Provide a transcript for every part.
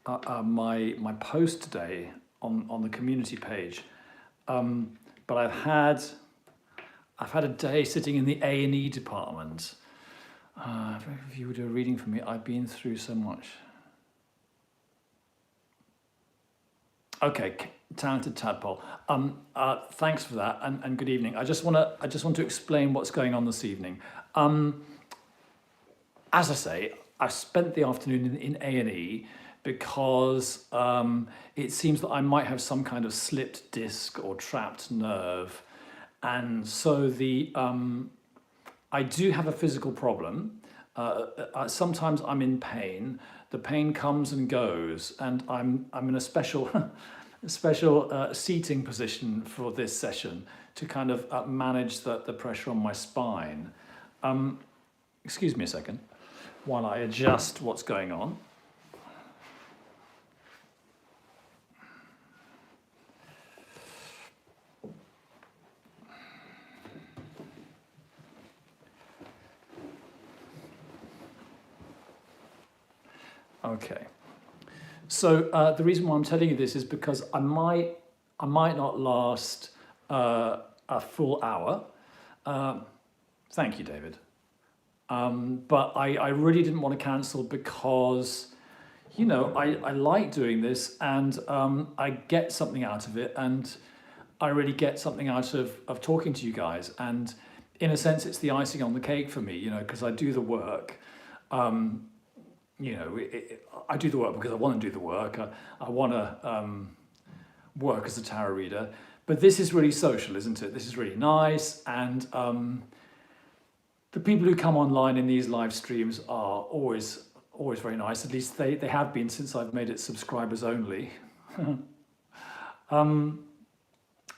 my post today on the community page, but I've had a day sitting in the A&E department. If you would do a reading for me, I've been through so much. Okay, talented tadpole. Thanks for that, and good evening. I just want to explain what's going on this evening. As I say, I spent the afternoon in A&E because it seems that I might have some kind of slipped disc or trapped nerve, and so I do have a physical problem. Sometimes I'm in pain. The pain comes and goes, and I'm in a special seating position for this session to kind of manage the pressure on my spine. Excuse me a second while I adjust what's going on. Okay, so the reason why I'm telling you this is because I might not last a full hour. Thank you, David. But I really didn't want to cancel because, you know, I like doing this, and I get something out of it, and I really get something out of talking to you guys. And in a sense, it's the icing on the cake for me, you know, because I do the work. You know, I do the work because I want to do the work. I want to work as a tarot reader. But this is really social, isn't it? This is really nice. And the people who come online in these live streams are always very nice. At least they have been since I've made it subscribers only.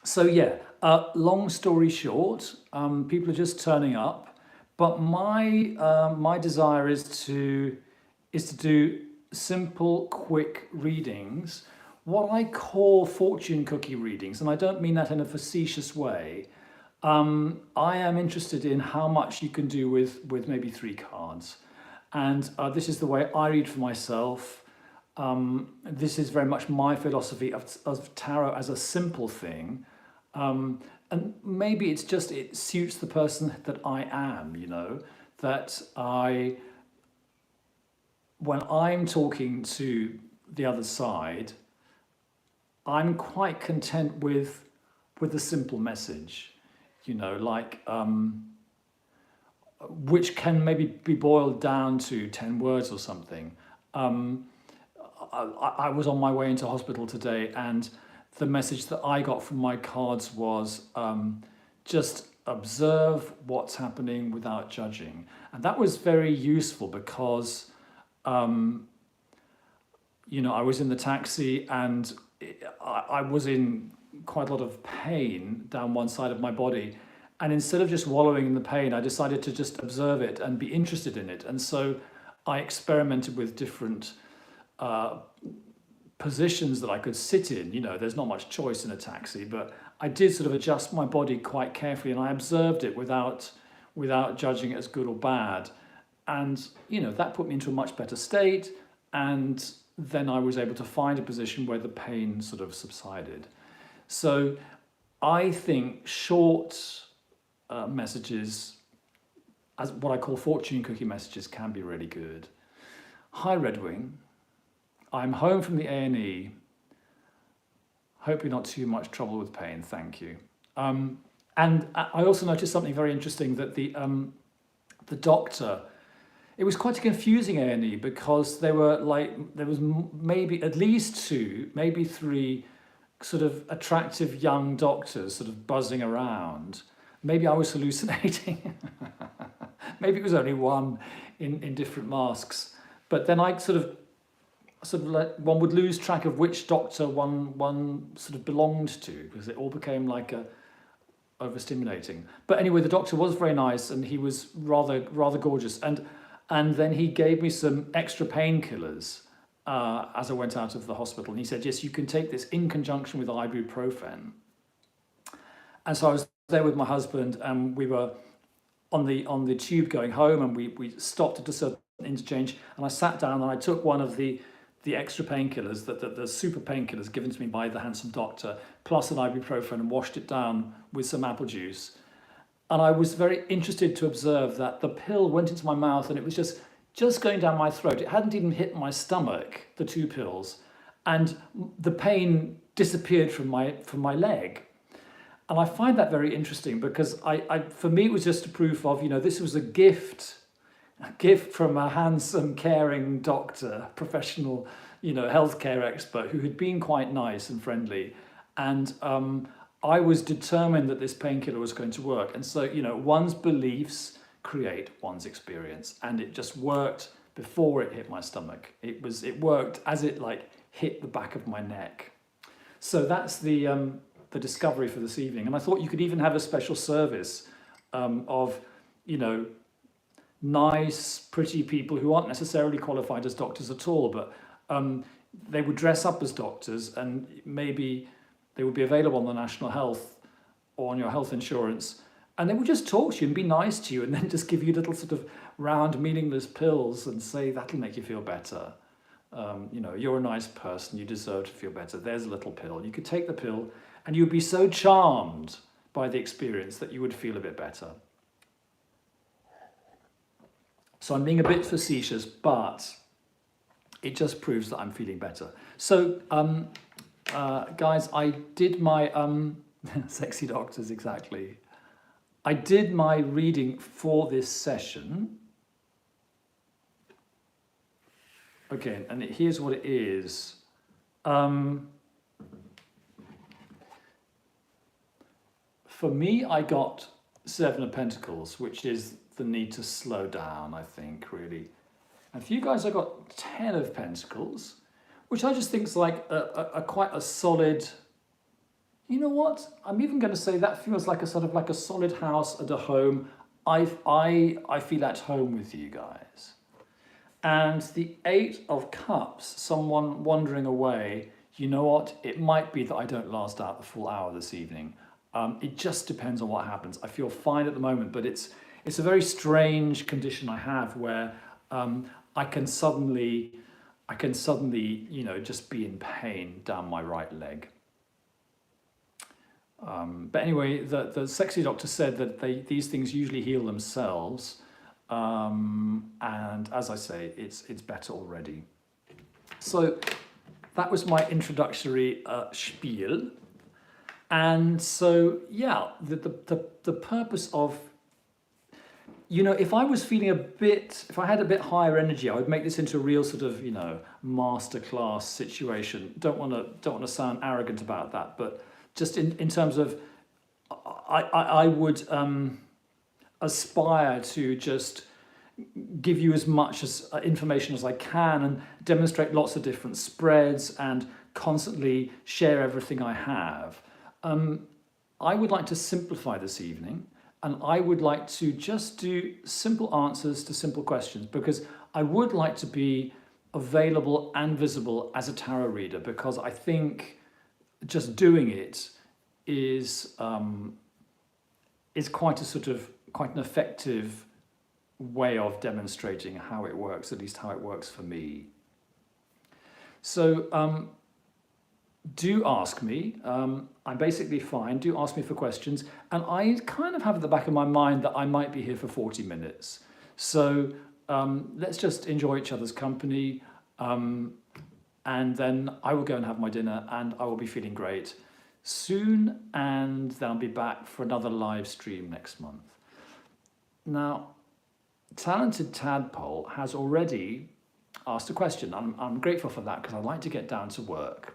So yeah, long story short, people are just turning up. But my desire is to do simple, quick readings, what I call fortune cookie readings, and I don't mean that in a facetious way. I am interested in how much you can do with maybe 3 cards, and this is the way I read for myself. This is very much my philosophy of tarot as a simple thing, and maybe it suits the person that I am, you know, that when I'm talking to the other side, I'm quite content with a simple message, you know, like which can maybe be boiled down to 10 words or something. I was on my way into hospital today, and the message that I got from my cards was just observe what's happening without judging. And that was very useful because you know, I was in the taxi, and I was in quite a lot of pain down one side of my body. And instead of just wallowing in the pain, I decided to just observe it and be interested in it. And so I experimented with different positions that I could sit in. You know, there's not much choice in a taxi, but I did sort of adjust my body quite carefully, and I observed it without judging it as good or bad. And, you know, that put me into a much better state. And then I was able to find a position where the pain sort of subsided. So I think short messages, as what I call fortune cookie messages, can be really good. Hi, Redwing. I'm home from the A&E. Hope you're not too much trouble with pain. Thank you. And I also noticed something very interesting, that the doctor, it was quite a confusing A&E because there was maybe at least 2, maybe 3 sort of attractive young doctors sort of buzzing around. Maybe I was hallucinating. Maybe it was only one in different masks. But then I sort of like, one would lose track of which doctor one sort of belonged to, because it all became like overstimulating. But anyway, the doctor was very nice, and he was rather gorgeous. And then he gave me some extra painkillers as I went out of the hospital. And he said, yes, you can take this in conjunction with ibuprofen. And so I was there with my husband, and we were on the tube going home, and we stopped at a certain interchange, and I sat down and I took one of the the extra painkillers, the super painkillers given to me by the handsome doctor, plus an ibuprofen, and washed it down with some apple juice. And I was very interested to observe that the pill went into my mouth and it was just going down my throat. It hadn't even hit my stomach, the two pills, and the pain disappeared from my leg. And I find that very interesting because for me it was just a proof of, this was a gift from a handsome, caring doctor, professional, healthcare expert who had been quite nice and friendly. And I was determined that this painkiller was going to work. And so, one's beliefs create one's experience. And it just worked before it hit my stomach. It worked as it hit the back of my neck. So that's the discovery for this evening. And I thought you could even have a special service of, nice, pretty people who aren't necessarily qualified as doctors at all, but they would dress up as doctors, and maybe they would be available on the National Health or on your health insurance, and they would just talk to you and be nice to you, and then just give you little sort of round, meaningless pills and say, that'll make you feel better. You're a nice person, you deserve to feel better. There's a little pill. You could take the pill and you'd be so charmed by the experience that you would feel a bit better. So I'm being a bit facetious, but it just proves that I'm feeling better. So, guys, I did my, sexy doctors, exactly. I did my reading for this session. Okay, and here's what it is. For me, I got 7 of Pentacles, which is the need to slow down, I think, really. And for you guys, I got 10 of Pentacles, which I just think is like a quite a solid, you know what? I'm even going to say that feels like a sort of like a solid house and a home. I feel at home with you guys. And the 8 of Cups, someone wandering away, you know what? It might be that I don't last out the full hour this evening. It just depends on what happens. I feel fine at the moment, but it's a very strange condition I have where I can suddenly, just be in pain down my right leg. But anyway, the sexy doctor said that these things usually heal themselves. And as I say, it's better already. So that was my introductory spiel. And so, yeah, the purpose of, if I was feeling if I had a bit higher energy, I would make this into a real sort of, masterclass situation. Don't want to sound arrogant about that, but just in terms of, I would aspire to just give you as much information as I can and demonstrate lots of different spreads and constantly share everything I have. I would like to simplify this evening, and I would like to just do simple answers to simple questions, because I would like to be available and visible as a tarot reader, because I think just doing it is quite an effective way of demonstrating how it works, at least how it works for me. So do ask me. I'm basically fine. Do ask me for questions. And I kind of have at the back of my mind that I might be here for 40 minutes. So let's just enjoy each other's company. And then I will go and have my dinner, and I will be feeling great soon. And then I'll be back for another live stream next month. Now, Talented Tadpole has already asked a question. I'm grateful for that, because I'd like to get down to work.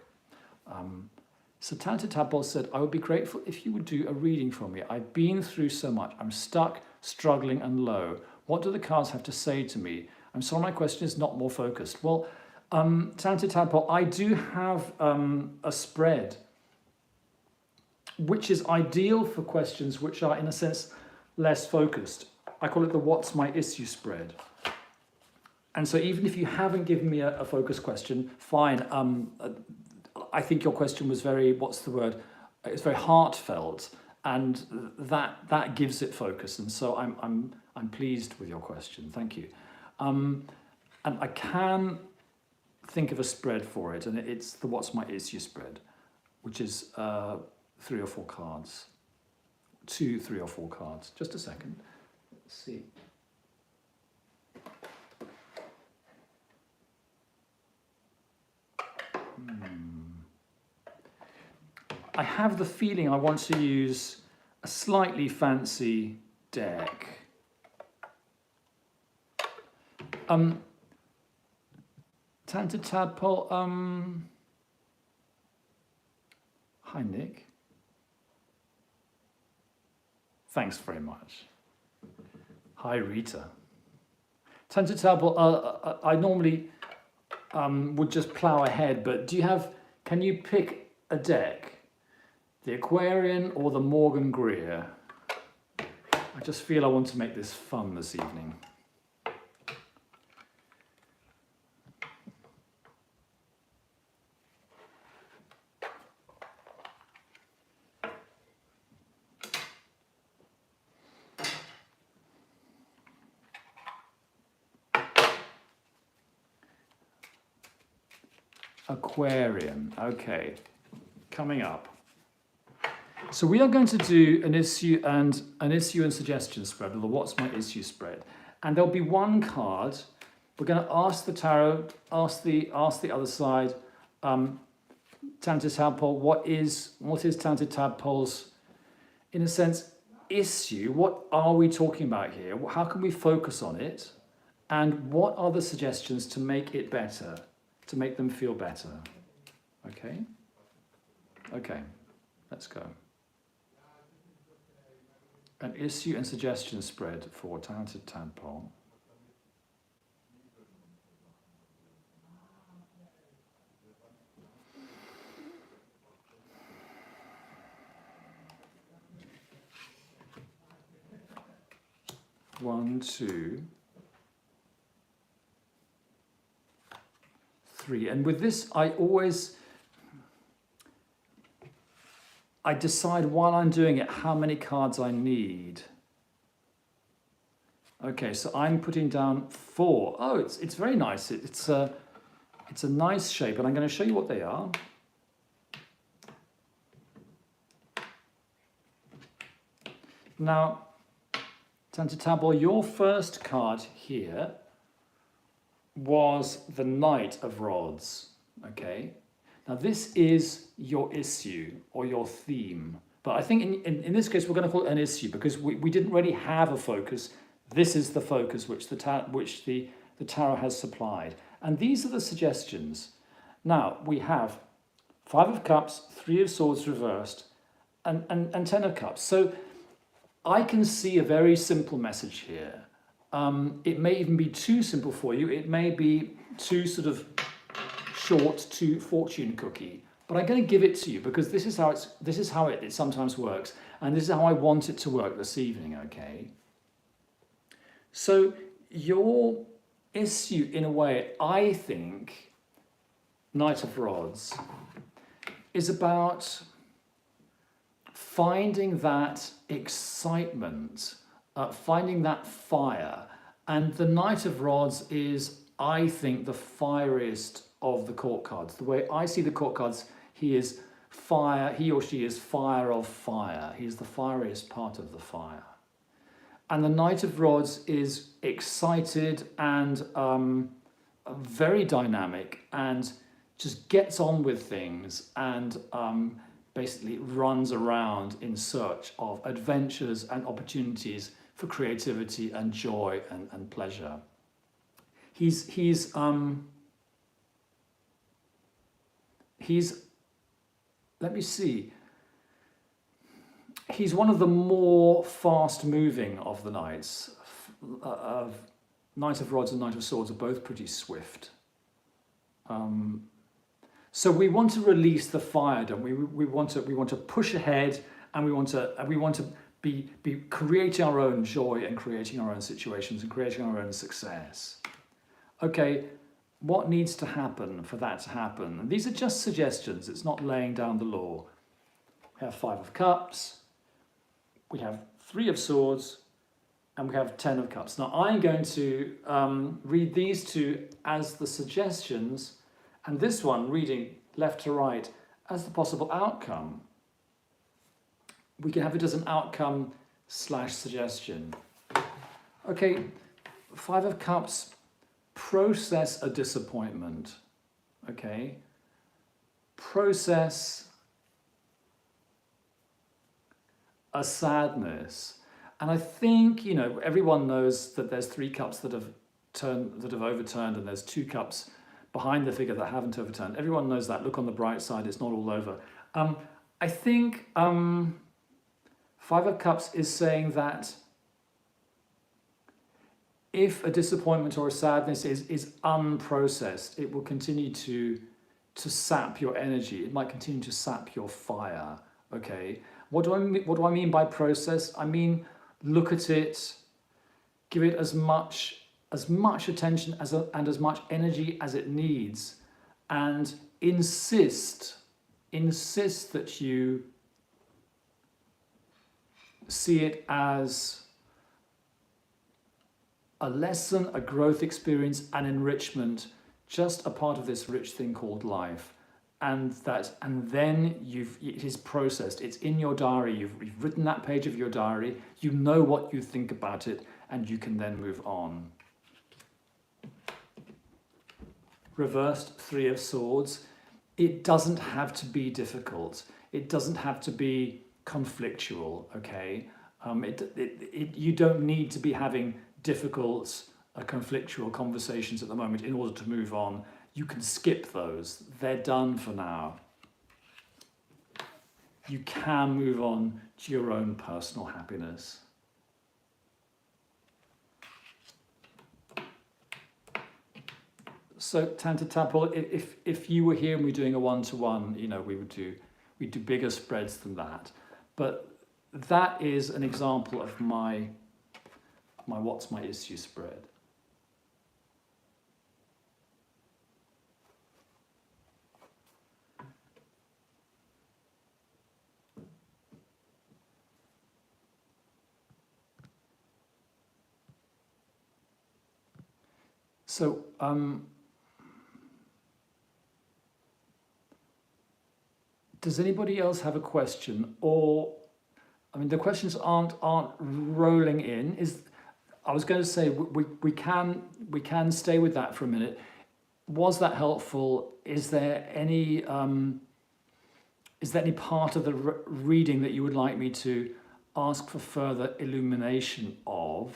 So Talented Tadpole said, I would be grateful if you would do a reading for me. I've been through so much. I'm stuck, struggling and low. What do the cards have to say to me? I'm sorry my question is not more focused. Well, Talented Tadpole, I do have a spread which is ideal for questions which are, in a sense, less focused. I call it the What's My Issue spread. And so even if you haven't given me a focus question, fine. I think your question was very, it's very heartfelt, and that gives it focus. And so I'm pleased with your question. Thank you. And I can think of a spread for it, and it's the what's my issue spread, which is 3 or 4 cards. 2, 3 or 4 cards. Just a second. Let's see. I have the feeling I want to use a slightly fancy deck. Talented Tadpole, hi Nick. Thanks very much. Hi Rita. Talented Tadpole, I normally would just plow ahead, but can you pick a deck? The Aquarian or the Morgan Greer? I just feel I want to make this fun this evening. Aquarian, okay, coming up. So we are going to do an issue and suggestion spread, or the what's my issue spread, and there'll be one card. We're going to ask the tarot, ask the other side, Talented Tadpole, what is Talented Tadpole's, in a sense, issue? What are we talking about here? How can we focus on it? And what are the suggestions to make it better, to make them feel better? Okay? Okay, let's go. An issue and suggestion spread for Talented Tadpole. One, 2, 3. And with this, I decide while I'm doing it how many cards I need. Okay, so I'm putting down 4. Oh, it's very nice. It's a nice shape, and I'm going to show you what they are. Now, Talented Tadpole, your first card here was the Knight of Rods. Okay. Now this is your issue or your theme, but I think in this case we're going to call it an issue because we didn't really have a focus. This is the focus which the tarot has supplied, and these are the suggestions. Now we have 5 of Cups, 3 of Swords reversed, and 10 of Cups. So I can see a very simple message here. It may even be too simple for you. It may be too sort of short to fortune cookie, but I'm going to give it to you because this is how it sometimes works, and this is how I want it to work this evening. Okay. So your issue, in a way, I think, Knight of Rods, is about finding that excitement, finding that fire, and the Knight of Rods is, I think, the fieriest of the court cards. The way I see the court cards, he is fire, he or she is fire of fire. He's the fieriest part of the fire. And the Knight of Rods is excited and very dynamic and just gets on with things and basically runs around in search of adventures and opportunities for creativity and joy and pleasure. He's let me see, he's one of the more fast-moving of the knights. Knight of Rods and Knight of Swords are both pretty swift. So we want to release the fire, don't we? We want to push ahead, and we want to be creating our own joy and creating our own situations and creating our own success. Okay, what needs to happen for that to happen? And these are just suggestions. It's not laying down the law. We have 5 of Cups, we have 3 of Swords, and we have 10 of Cups. Now I'm going to read these two as the suggestions, And this one, reading left to right, as the possible outcome, we can have it as an outcome / suggestion. Okay, Five of Cups, process a disappointment, okay? Process a sadness. And I think, you know, everyone knows that there's 3 cups that have overturned, and there's 2 cups behind the figure that haven't overturned. Everyone knows that. Look on the bright side, it's not all over. I think Five of Cups is saying that if a disappointment or a sadness is unprocessed, it will continue to sap your energy. It might continue to sap your fire, okay? What do I mean by process? I mean, look at it, give it as much attention and as much energy as it needs, and insist that you see it as a lesson, a growth experience, an enrichment, just a part of this rich thing called life. And then it is processed. It's in your diary. You've written that page of your diary. You know what you think about it, and you can then move on. Reversed 3 of Swords. It doesn't have to be difficult. It doesn't have to be conflictual, okay? You don't need to be having difficult, conflictual conversations at the moment in order to move on. You can skip those. They're done for now. You can move on to your own personal happiness. So Tanta Tapal, if you were here and we're doing a one-to-one, you know, we'd do bigger spreads than that. But that is an example of my what's my issue spread. So does anybody else have a question? Or, I mean, the questions aren't rolling in. I was going to say we can stay with that for a minute. Was that helpful? Is there any part of the reading that you would like me to ask for further illumination of?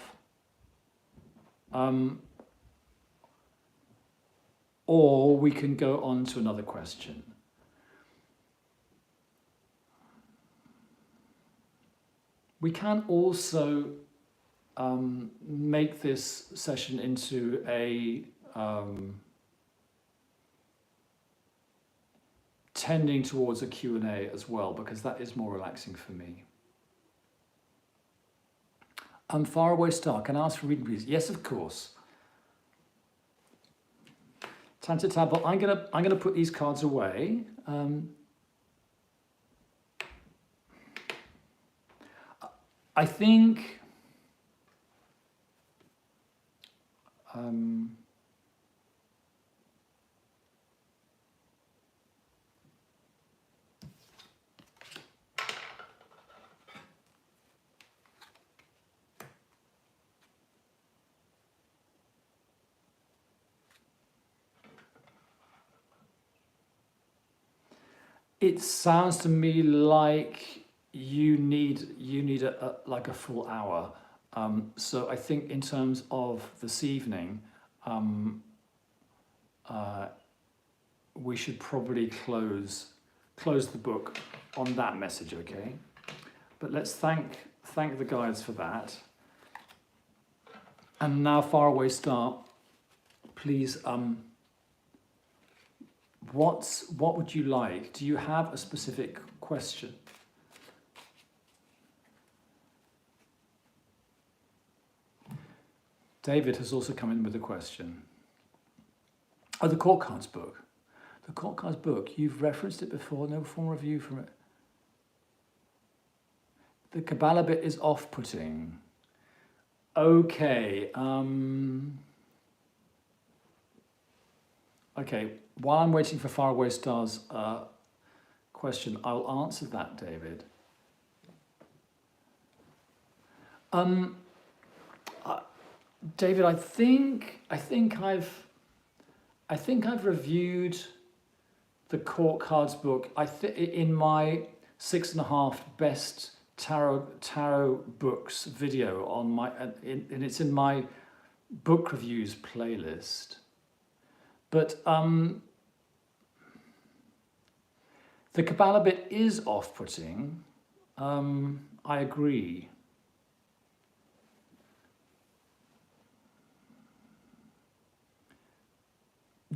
Or we can go on to another question. We can also make this session into a tending towards a Q&A as well, because that is more relaxing for me. Faraway Star, can I ask for reading, please? Yes, of course. Tanta Tabel, I'm gonna put these cards away. I think it sounds to me like you need like a full hour. So I think in terms of this evening, we should probably close the book on that message, okay? But let's thank the guides for that. And now, Faraway Star, please. What would you like? Do you have a specific question? David has also come in with a question. Oh, the Court Cards book. The Court Cards book, you've referenced it before, no formal review from it. The Kabbalah bit is off-putting. Okay. Okay, while I'm waiting for Faraway Star's question, I'll answer that, David. David, I think I've reviewed the Court Cards book. In my 6.5 best tarot books video on my, and it's in my book reviews playlist. But the Kabbalah bit is off-putting. I agree.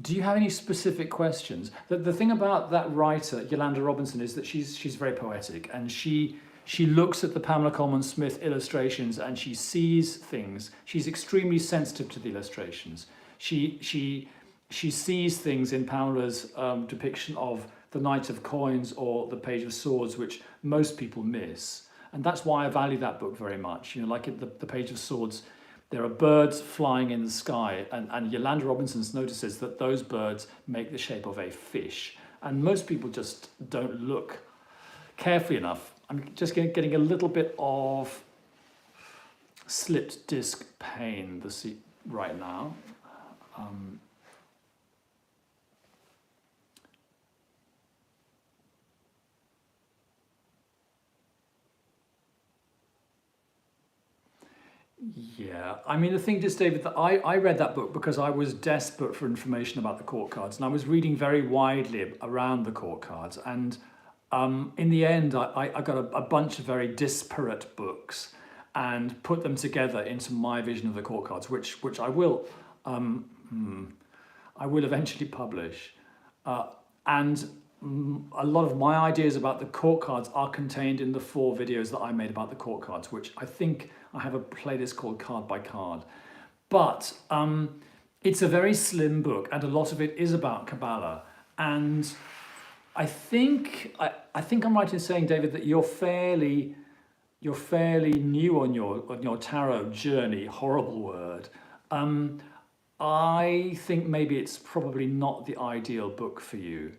Do you have any specific questions? The thing about that writer, Yolanda Robinson, is that she's very poetic, and she looks at the Pamela Coleman Smith illustrations and she sees things. She's extremely sensitive to the illustrations. She sees things in Pamela's depiction of the Knight of Coins or the Page of Swords, which most people miss. And that's why I value that book very much. You know, like the Page of Swords, there are birds flying in the sky, and Yolanda Robinson notices that those birds make the shape of a fish. And most people just don't look carefully enough. I'm just getting a little bit of slipped disc pain right now. Yeah, I mean, the thing is, David, that I read that book because I was desperate for information about the court cards, and I was reading very widely around the court cards. And in the end, I got a bunch of very disparate books and put them together into my vision of the court cards, which I will eventually publish. And a lot of my ideas about the court cards are contained in the 4 videos that I made about the court cards, which I think I have a playlist called Card by Card. But it's a very slim book, and a lot of it is about Kabbalah. And I think I'm right in saying, David, that you're fairly new on your tarot journey. Horrible word. I think maybe it's probably not the ideal book for you.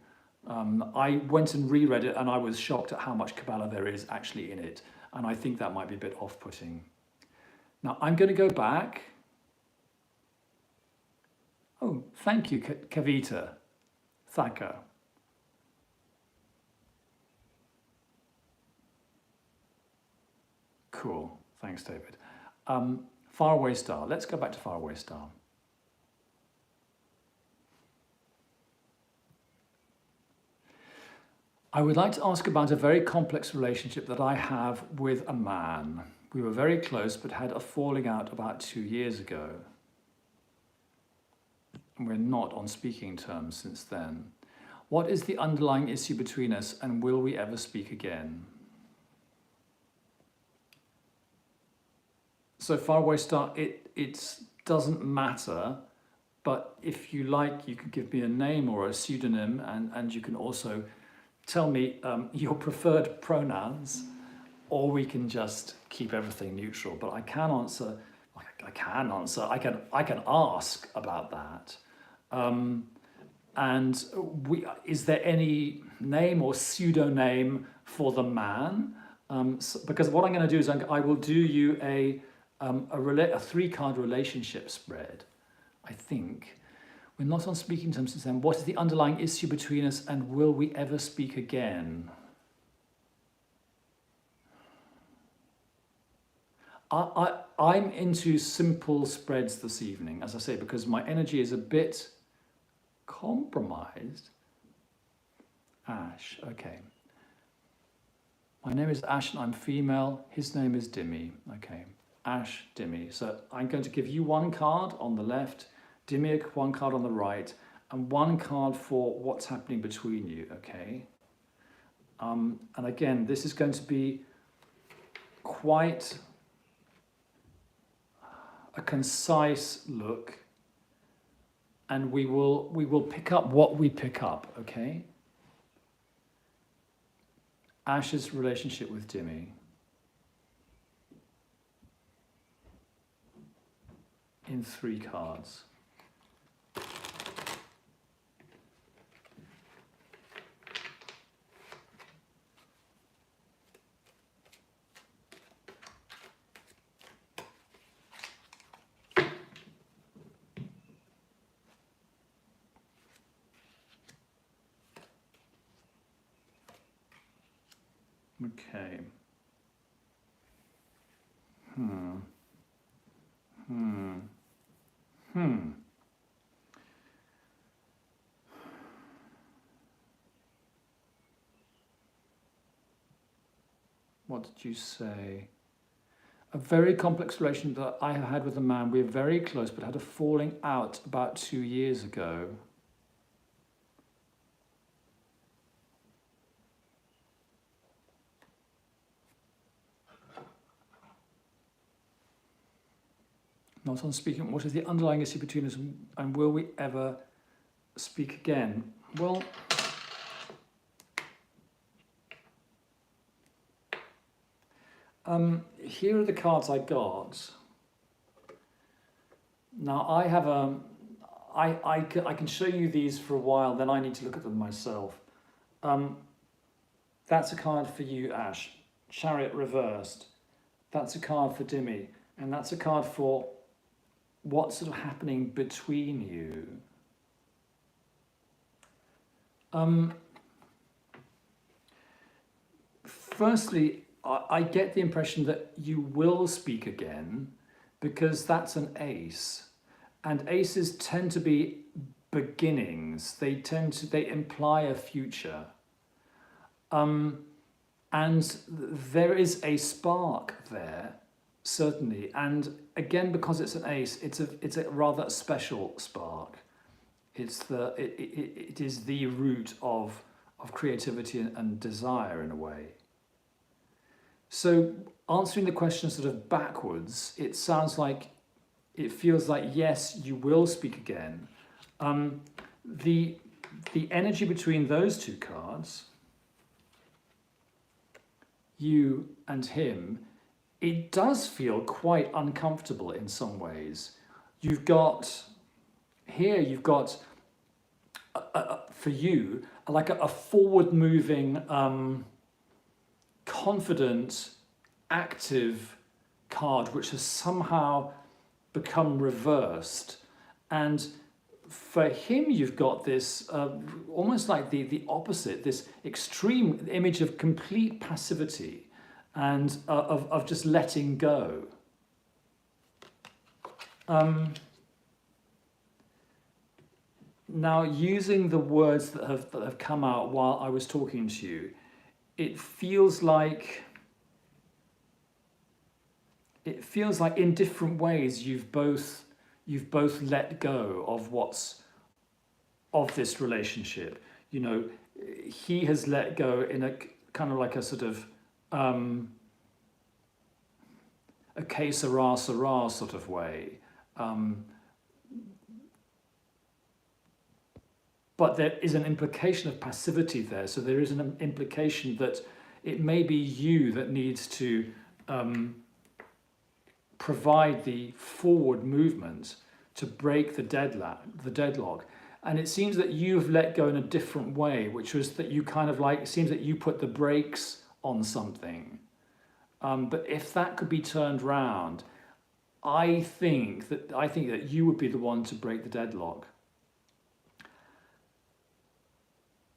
I went and reread it, and I was shocked at how much Kabbalah there is actually in it, and I think that might be a bit off-putting. Now I'm going to go back. Oh, thank you, Kavita Thacker. Cool, thanks, David. Faraway Star. Let's go back to Faraway Star. I would like to ask about a very complex relationship that I have with a man. We were very close, but had a falling out about 2 years ago. And we're not on speaking terms since then. What is the underlying issue between us, and will we ever speak again? So Faraway Star, it doesn't matter, but if you like, you can give me a name or a pseudonym, and you can also tell me your preferred pronouns, or we can just keep everything neutral. But I can answer. I can ask about that. And is there any name or pseudonym for the man? Because what I'm going to do is I will do you a 3-card relationship spread. I think. We're not on speaking terms since then. What is the underlying issue between us, and will we ever speak again? I'm into simple spreads this evening, as I say, because my energy is a bit compromised. Ash, okay. My name is Ash and I'm female. His name is Dimmy. Okay, Ash, Dimmy. So I'm going to give you 1 card on the left, Dimmy 1 card on the right, and 1 card for what's happening between you, okay? And again, this is going to be quite a concise look, and we will pick up what we pick up, okay? Ash's relationship with Dimmy. In 3 cards. Okay. Hmm. Hmm. Hmm. What did you say? A very complex relation that I have had with a man. We're very close, but had a falling out about 2 years ago. Not on speaking. What is the underlying issue between us, and will we ever speak again? Well, here are the cards I got. Now I have I can show you these for a while, then I need to look at them myself. That's a card for you, Ash. Chariot reversed. That's a card for Dimmy. And that's a card for what's sort of happening between you. Firstly, I get the impression that you will speak again because that's an ace. And aces tend to be beginnings. They imply a future. And there is a spark there, certainly. And again, because it's an ace, it's a rather special spark. It is the root of creativity and desire in a way. So answering the question sort of backwards, it feels like yes, you will speak again. The energy between those two cards, you and him, it does feel quite uncomfortable in some ways. You've got for you like a forward-moving, confident, active card which has somehow become reversed, and for him you've got this almost like the opposite, this extreme image of complete passivity and of just letting go. Now, using the words that have come out while I was talking to you, it feels like in different ways you've both let go of this relationship. You know, he has let go in a kind of like a sort of a que sera sort of way. But there is an implication of passivity there. So there is an implication that it may be you that needs to provide the forward movement to break the deadlock. And it seems that you've let go in a different way, which was that you kind of like, it seems that you put the brakes on something. But if that could be turned round, I think that you would be the one to break the deadlock.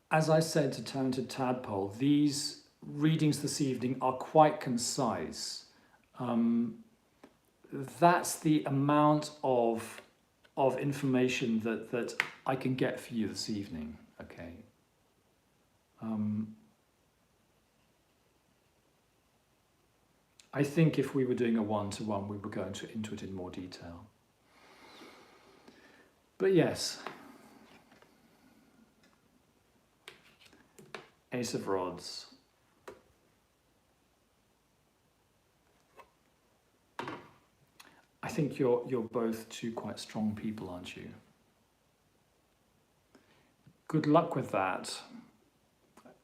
As I said to Talented Tadpole, these readings this evening are quite concise. That's the amount of information that I can get for you this evening. Okay. I think if we were doing a one-to-one, we would go into it in more detail. But yes. Ace of Rods. I think you're both two quite strong people, aren't you? Good luck with that.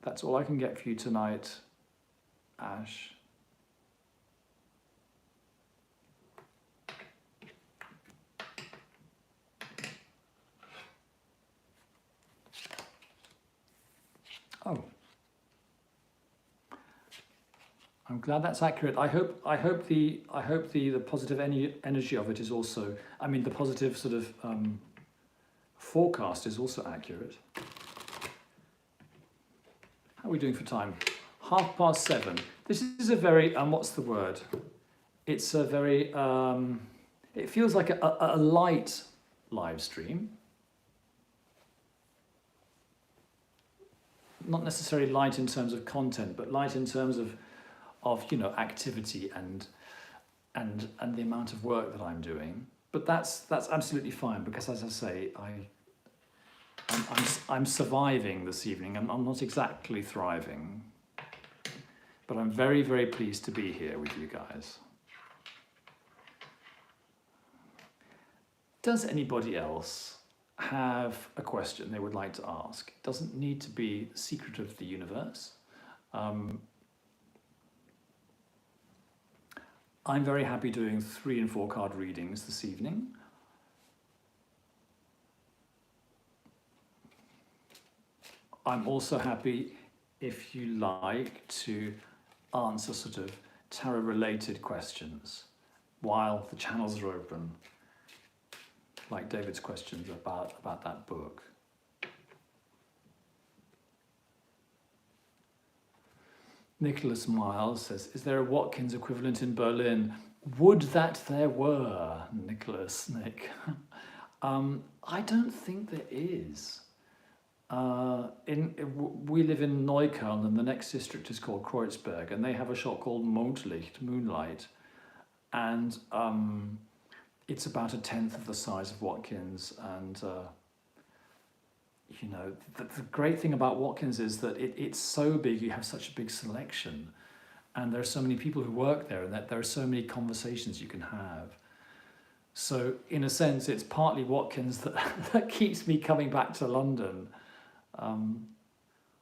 That's all I can get for you tonight, Ash. Oh. I'm glad that's accurate. I hope the positive energy of it is also, I mean, the positive sort of forecast is also accurate. How are we doing for time? 7:30. This is a very, what's the word? It's a very, it feels like a light live stream. Not necessarily light in terms of content, but light in terms of activity and the amount of work that I'm doing. But that's absolutely fine, because as I say, I'm surviving this evening. I'm not exactly thriving, but I'm very, very pleased to be here with you guys. Does anybody else have a question they would like to ask? It doesn't need to be the secret of the universe. I'm very happy doing 3 and 4 card readings this evening. I'm also happy if you like to answer sort of tarot related questions while the channels are open, like David's questions about that book. Nicholas Miles says, is there a Watkins equivalent in Berlin? Would that there were, Nick. I don't think there is. We live in Neukölln, and the next district is called Kreuzberg, and they have a shop called Mondlicht, Moonlight, and it's about 1/10 of the size of Watkins. And the great thing about Watkins is that it's so big, you have such a big selection, and there are so many people who work there, and that there are so many conversations you can have. So in a sense, it's partly Watkins that keeps me coming back to London.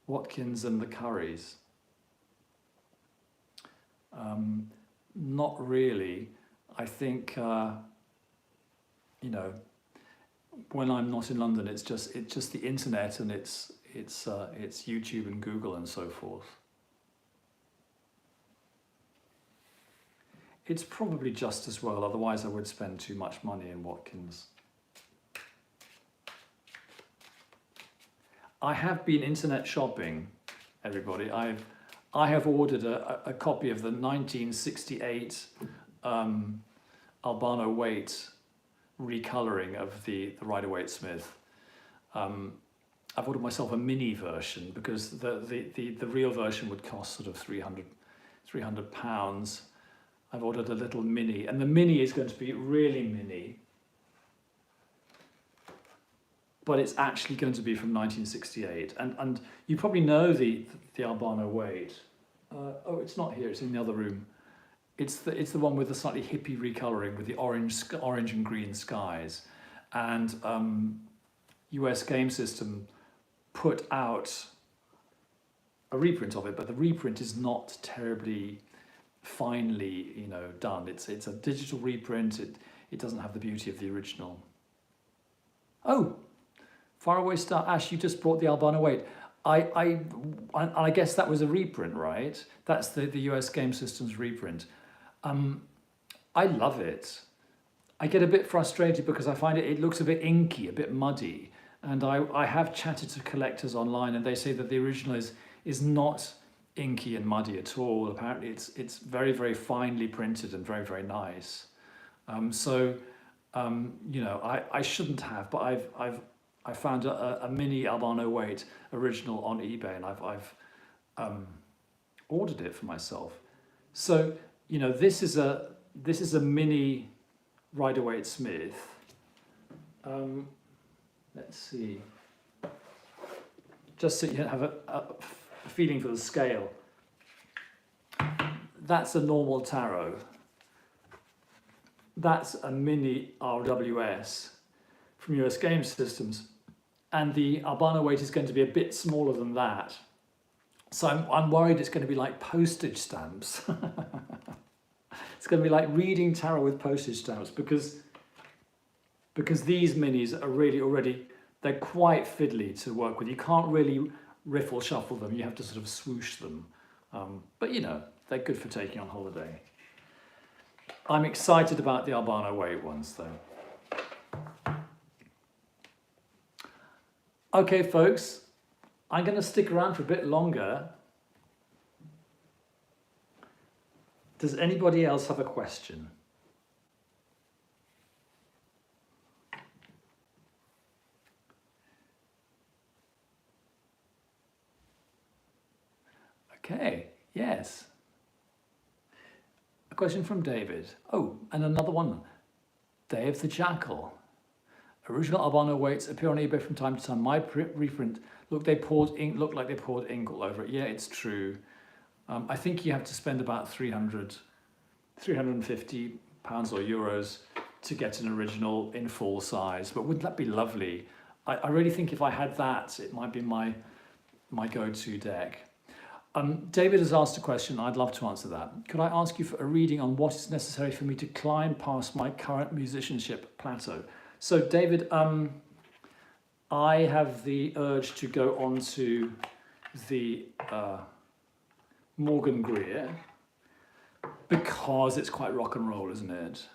Watkins and the Currys. Not really. I think when I'm not in London, it's just the internet, and it's YouTube and Google and so forth. It's probably just as well, otherwise I would spend too much money in Watkins. I have been internet shopping, everybody. I have ordered a copy of the 1968 Albano Waite recolouring of the Rider-Waite-Smith. I've ordered myself a mini version, because the real version would cost sort of £300. I've ordered a little mini, and the mini is going to be really mini, but it's actually going to be from 1968. And you probably know the Albano Waite. Oh, it's not here, it's in the other room. It's the one with the slightly hippie recolouring with the orange and green skies. And US Game System put out a reprint of it, but the reprint is not terribly finely done. It's a digital reprint. It doesn't have the beauty of the original. Oh, Faraway Star Ash, you just brought the Albano Waite. I guess that was a reprint, right? That's the US Game System's reprint. I love it. I get a bit frustrated because I find it looks a bit inky, a bit muddy. And I have chatted to collectors online, and they say that the original is not inky and muddy at all. Apparently it's very, very finely printed and very, very nice. I shouldn't have, but I found a mini Albano Waite original on eBay, and I've ordered it for myself. So this is a mini Rider-Waite-Smith. Let's see. Just so you have a feeling for the scale. That's a normal tarot. That's a mini RWS from US Game Systems. And the Albano Waite is going to be a bit smaller than that. So I'm worried it's going to be like postage stamps. It's going to be like reading tarot with postage stamps, because these minis are really already, they're quite fiddly to work with. You can't really riffle shuffle them. You have to sort of swoosh them. But they're good for taking on holiday. I'm excited about the Albano Waite ones though. Okay, folks, I'm going to stick around for a bit longer. Does anybody else have a question? Okay, yes. A question from David. Oh, and another one. Day of the Jackal. Original albino weights appear on eBay from time to time. My reprint, look like they poured ink all over it. Yeah, it's true. I think you have to spend about 350 pounds or euros to get an original in full size. But wouldn't that be lovely? I really think if I had that, it might be my go-to deck. David has asked a question. I'd love to answer that. Could I ask you for a reading on what is necessary for me to climb past my current musicianship plateau? So David, I have the urge to go on to the Morgan Greer because it's quite rock and roll, isn't it?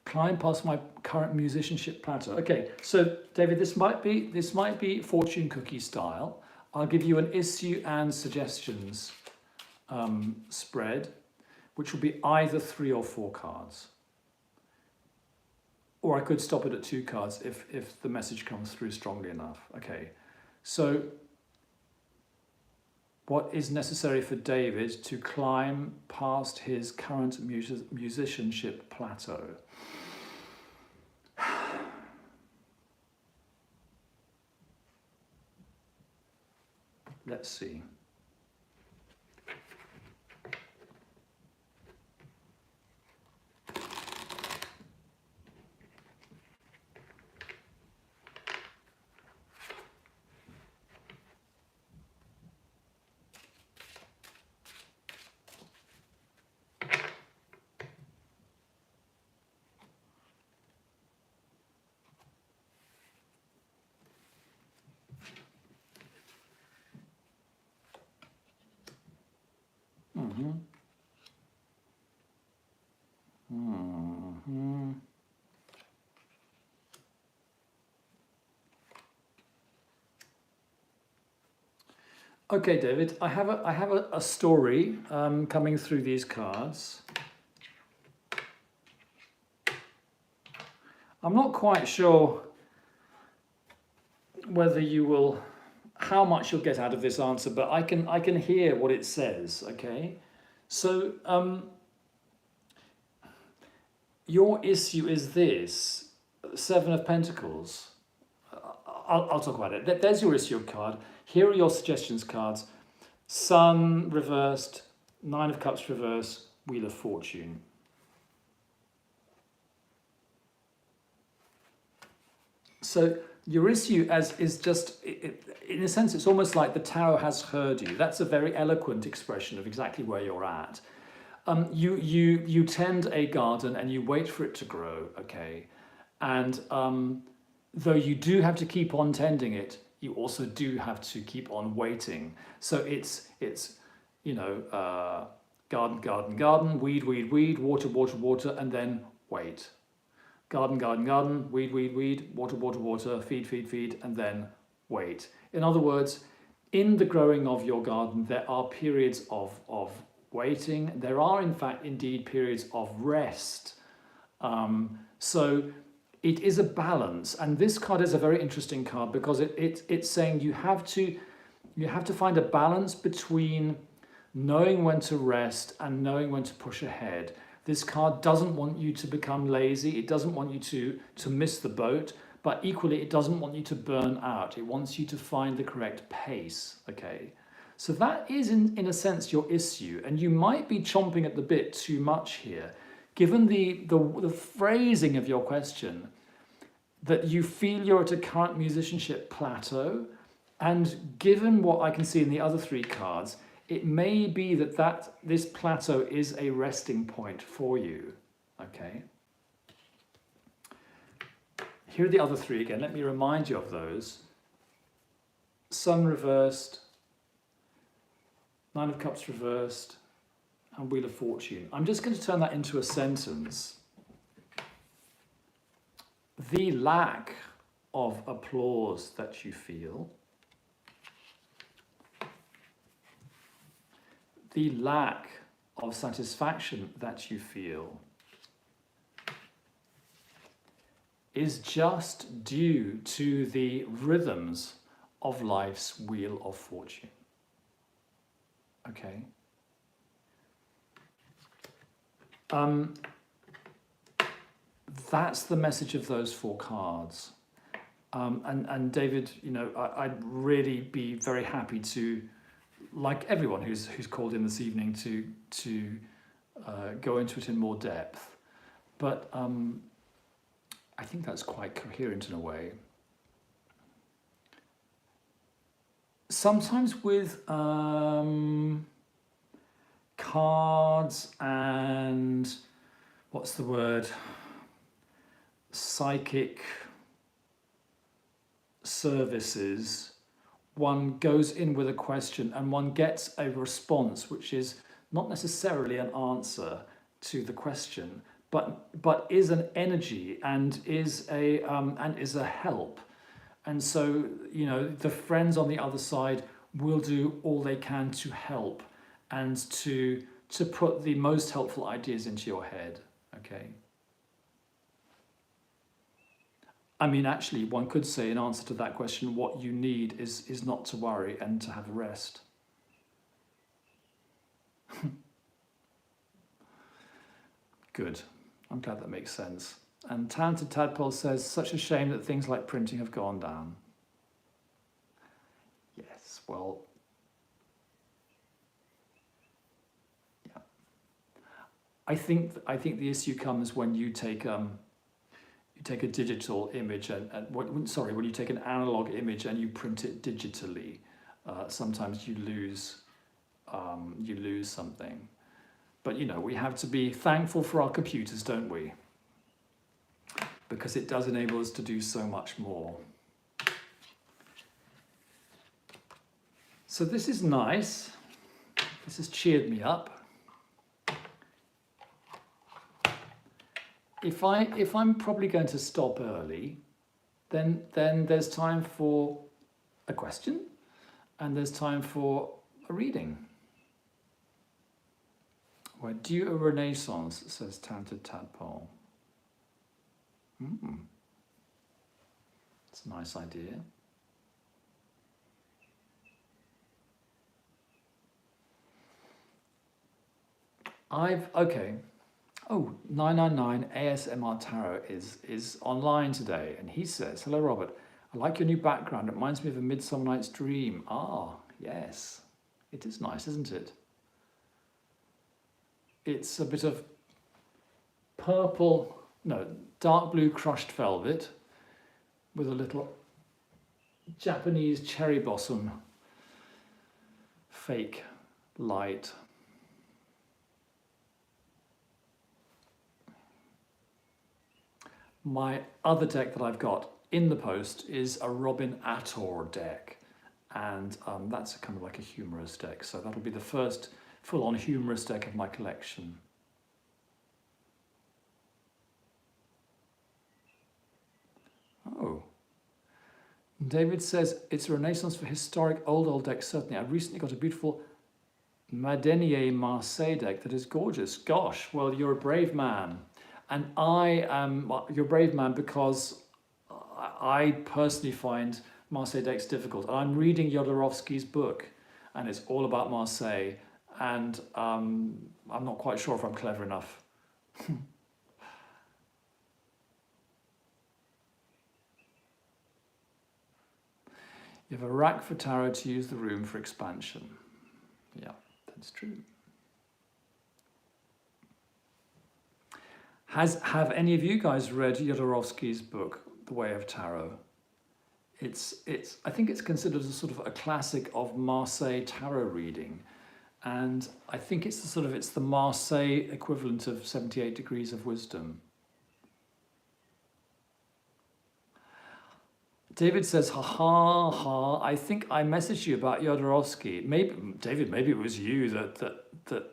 Climb past my current musicianship plateau. Okay, so David, this might be fortune cookie style. I'll give you an issue and suggestions spread, which will be either 3 or 4 cards. Or I could stop it at 2 cards if the message comes through strongly enough. Okay, so what is necessary for David to climb past his current musicianship plateau? Let's see. Okay, David, I have a story coming through these cards. I'm not quite sure whether you will, how much you'll get out of this answer, but I can hear what it says. Okay, so your issue is this: 7 of Pentacles. I'll talk about it. There's your issue card. Here are your suggestions cards. Sun reversed, 9 of Cups reversed, Wheel of Fortune. So your issue is just, in a sense, it's almost like the tarot has heard you. That's a very eloquent expression of exactly where you're at. You tend a garden and you wait for it to grow, okay? And though you do have to keep on tending it, you also do have to keep on waiting. So it's you know, garden, garden, garden, weed, weed, weed, water, water, water, and then wait. Garden, garden, garden, weed, weed, weed, water, water, water, feed, feed, feed, and then wait. In other words, in the growing of your garden, there are periods of waiting. There are, in fact, indeed periods of rest. So it is a balance, and this card is a very interesting card because it's saying you have to find a balance between knowing when to rest and knowing when to push ahead. This card doesn't want you to become lazy. It doesn't want you to miss the boat, but equally it doesn't want you to burn out. It wants you to find the correct pace. Okay, so that is in a sense your issue, and you might be chomping at the bit too much here, given the phrasing of your question, that you feel you're at a current musicianship plateau, and given what I can see in the other 3 cards, it may be that this plateau is a resting point for you. Okay. Here are the other 3 again. Let me remind you of those. Sun reversed, 9 of Cups reversed, and Wheel of Fortune. I'm just going to turn that into a sentence. The lack of applause that you feel, the lack of satisfaction that you feel is just due to the rhythms of life's wheel of fortune. Okay? That's the message of those 4 cards. And David, you know, I'd really be very happy to, like everyone who's called in this evening, to go into it in more depth. But I think that's quite coherent in a way. Sometimes with cards and what's the word? Psychic services, one goes in with a question and one gets a response which is not necessarily an answer to the question, but is an energy and is a help. And so, you know, the friends on the other side will do all they can to help and to put the most helpful ideas into your head. Okay. I mean, actually, one could say in answer to that question, what you need is not to worry and to have a rest. Good. I'm glad that makes sense. And Talented Tadpole says, such a shame that things like printing have gone down. Yes, well, yeah. I think the issue comes when you take a digital image when you take an analog image and you print it digitally. Sometimes you lose something. But you know, we have to be thankful for our computers, don't we? Because it does enable us to do so much more. So this is nice. This has cheered me up. If I'm probably going to stop early, then there's time for a question and there's time for a reading. We're due a renaissance, says Talented Tadpole. It's a nice idea. Okay. Oh, 999 ASMR Tarot is online today, and he says, hello Robert, I like your new background. It reminds me of A Midsummer Night's Dream. Ah, yes. It is nice, isn't it? It's a bit of dark blue crushed velvet with a little Japanese cherry blossom fake light. My other deck that I've got in the post is a Robin Attor deck, and that's kind of like a humorous deck. So that'll be the first full-on humorous deck of my collection. Oh. David says, it's a renaissance for historic old decks, certainly. I recently got a beautiful Madenier Marseille deck that is gorgeous. Gosh, well, you're a brave man. And you're a brave man because I personally find Marseille decks difficult. I'm reading Jodorowsky's book, and it's all about Marseille, and I'm not quite sure if I'm clever enough. You have a rack for tarot to use the room for expansion. Yeah, that's true. Have any of you guys read Jodorowsky's book, The Way of Tarot? I think it's considered a sort of a classic of Marseille tarot reading, and I think it's the Marseille equivalent of 78 Degrees of Wisdom. David says, ha ha, I think I messaged you about Jodorowsky. David, maybe it was you that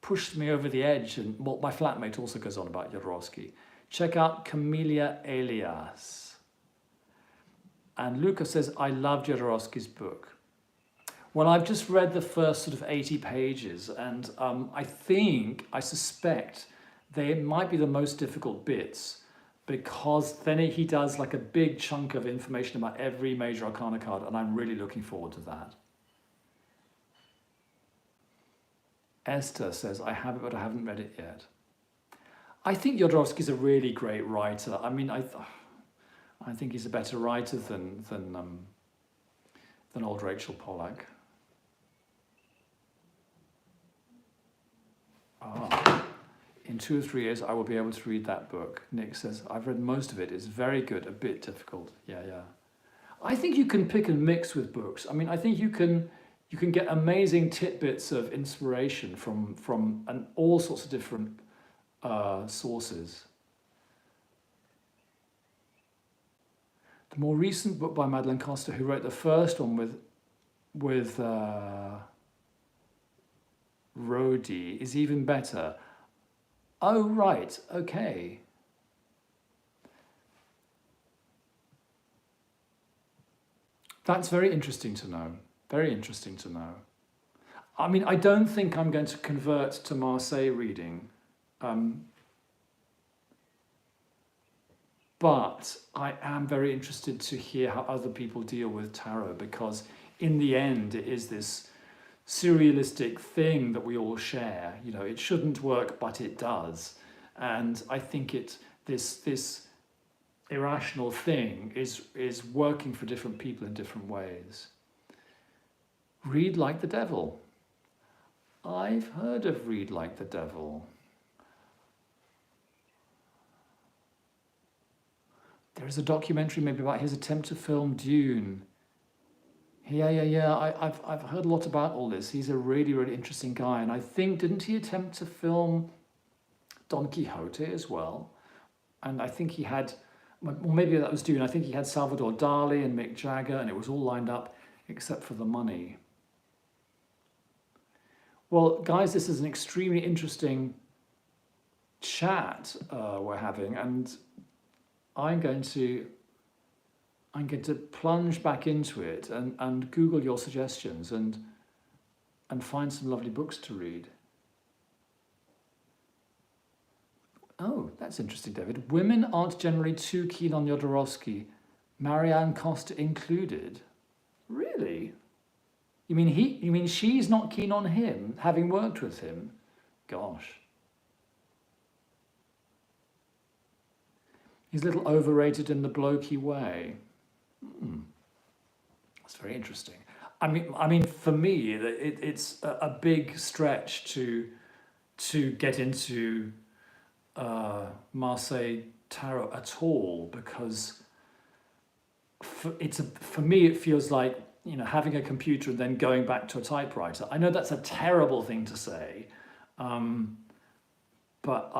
pushed me over the edge, and well, my flatmate also goes on about Jodorowsky. Check out Camellia Elias. And Lucas says, I love Jodorowsky's book. Well, I've just read the first sort of 80 pages, and I suspect they might be the most difficult bits because then he does like a big chunk of information about every major arcana card, and I'm really looking forward to that. Esther says, I have it, but I haven't read it yet. I think Jodorowsky's a really great writer. I mean, I think he's a better writer than old Rachel Pollack. In 2 or 3 years, I will be able to read that book. Nick says, I've read most of it. It's very good, a bit difficult. Yeah. I think you can pick and mix with books. I mean, I think you can get amazing tidbits of inspiration from all sorts of different sources. The more recent book by Madeleine Costa, who wrote the first one with Rhodey, is even better. Oh, right, okay. That's very interesting to know. Very interesting to know. I mean, I don't think I'm going to convert to Marseille reading, but I am very interested to hear how other people deal with tarot, because in the end, it is this surrealistic thing that we all share. You know, it shouldn't work, but it does. And I think this irrational thing is working for different people in different ways. Read like the devil. I've heard of Read Like the Devil. There is a documentary maybe about his attempt to film Dune. Yeah. I've heard a lot about all this. He's a really, really interesting guy. And I think, didn't he attempt to film Don Quixote as well? And I think he had, well, maybe that was Dune. I think he had Salvador Dali and Mick Jagger, and it was all lined up except for the money. Well, guys, this is an extremely interesting chat we're having, and I'm going to plunge back into it and Google your suggestions and find some lovely books to read. Oh, that's interesting, David. Women aren't generally too keen on Jodorowsky, Marianne Costa included. Really? You mean she's not keen on him, having worked with him? Gosh. He's a little overrated in the blokey way. That's very interesting. I mean, for me, it's a big stretch to get into Marseille tarot at all, because for me it feels like, you know, having a computer and then going back to a typewriter. I know that's a terrible thing to say, but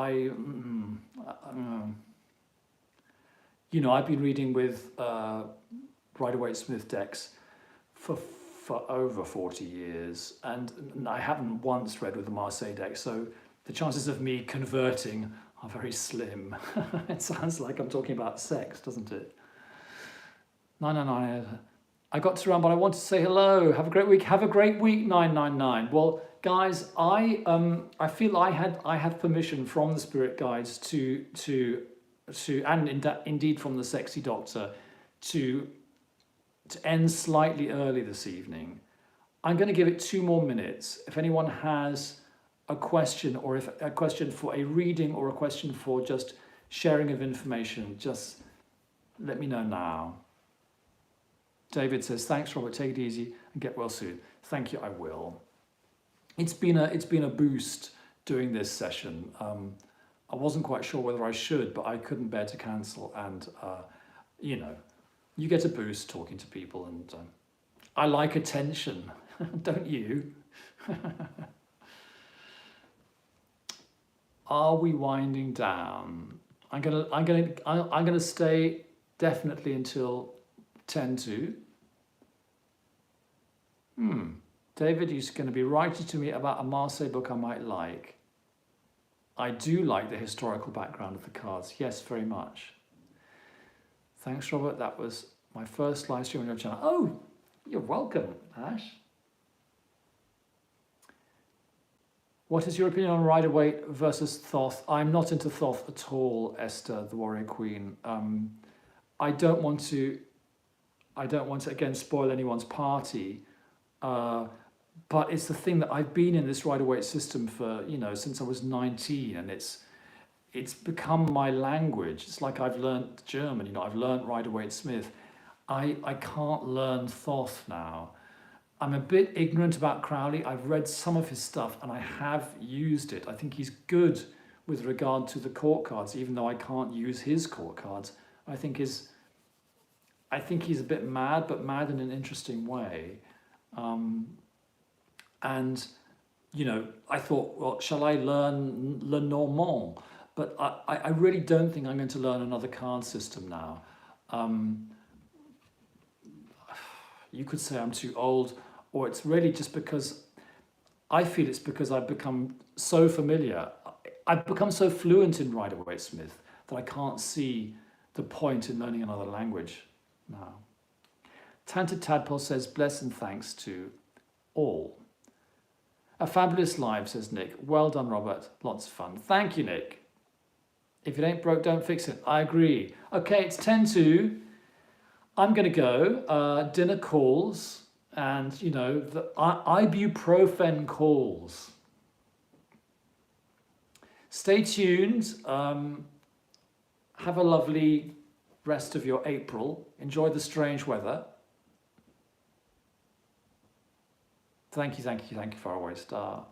you know, I've been reading with Rider-Waite-Smith decks for over 40 years, and I haven't once read with the Marseille deck, so the chances of me converting are very slim. It sounds like I'm talking about sex, doesn't it? 999. I got to run, but I want to say hello. Have a great week. Have a great week, 999. Well, guys, I feel I have permission from the spirit guides to and indeed from the sexy doctor to end slightly early this evening. I'm going to give it 2 more minutes. If anyone has a question, or if a question for a reading or a question for just sharing of information, just let me know now. David says, thanks, Robert. Take it easy and get well soon. Thank you, I will. It's been a boost doing this session. I wasn't quite sure whether I should, but I couldn't bear to cancel. And, you know, you get a boost talking to people, and I like attention, don't you? Are we winding down? I'm gonna stay definitely until 10 to. David, you're going to be writing to me about a Marseille book I might like. I do like the historical background of the cards. Yes, very much. Thanks, Robert. That was my first live stream on your channel. Oh, you're welcome, Ash. What is your opinion on Rider-Waite versus Thoth? I'm not into Thoth at all, Esther, the Warrior Queen. I don't want to again spoil anyone's party, but it's the thing that I've been in this Rider-Waite system for, since I was 19, and it's become my language. It's like I've learned German, I've learned Rider-Waite-Smith. I can't learn Thoth now. I'm a bit ignorant about Crowley. I've read some of his stuff and I have used it. I think he's good with regard to the court cards, even though I can't use his court cards. I think he's a bit mad, but mad in an interesting way. And I thought, well, shall I learn Le Normand? But I really don't think I'm going to learn another card system now. You could say I'm too old, or it's really just because I feel it's because I've become so familiar. I've become so fluent in Rider-Waite-Smith that I can't see the point in learning another language now. Tanted Tadpole says, bless and thanks to all. A fabulous live, says Nick. Well done, Robert. Lots of fun. Thank you, Nick. If it ain't broke, don't fix it. I agree. Okay, it's 10 to. I'm going to go. Dinner calls and, the ibuprofen calls. Stay tuned. Have a lovely rest of your April. Enjoy the strange weather. Thank you, Faraway Star.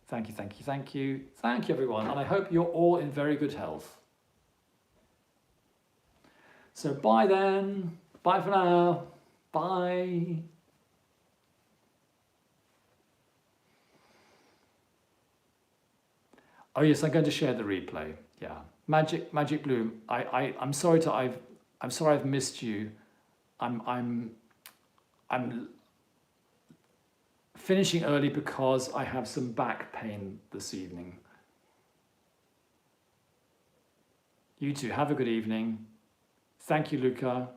Thank you. Thank you, everyone. And I hope you're all in very good health. So bye then. Bye for now. Bye. Oh yes, I'm going to share the replay. Yeah, Magic Bloom. I'm sorry I've missed you. I'm finishing early because I have some back pain this evening. You too. Have a good evening. Thank you, Luca.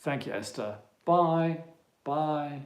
Thank you, Esther. Bye. Bye.